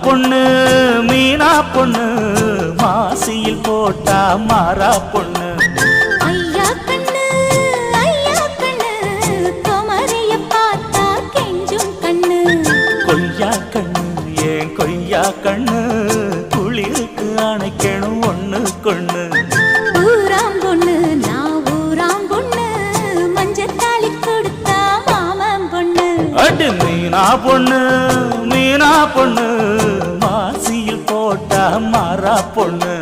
பொண்ணு மீனா பொண்ணு மாசியில் போட்டா மாறா பொண்ணு. ஐயா கண்ணு குமரிய பார்த்தா கெஞ்சும் கண்ணு. கொய்யா கண்ணு ஏன் கொய்யா கண்ணு குளிருக்கு அணைக்கணும் ஒண்ணு கொண்ணு. ஊராம் பொண்ணு நான் ஊராம் பொண்ணு மஞ்சத்தாளி கொடுத்தா மாமன் பொண்ணு. அடி மீனா பொண்ணு மாசியில் போட்டா மாறா பொண்ணு.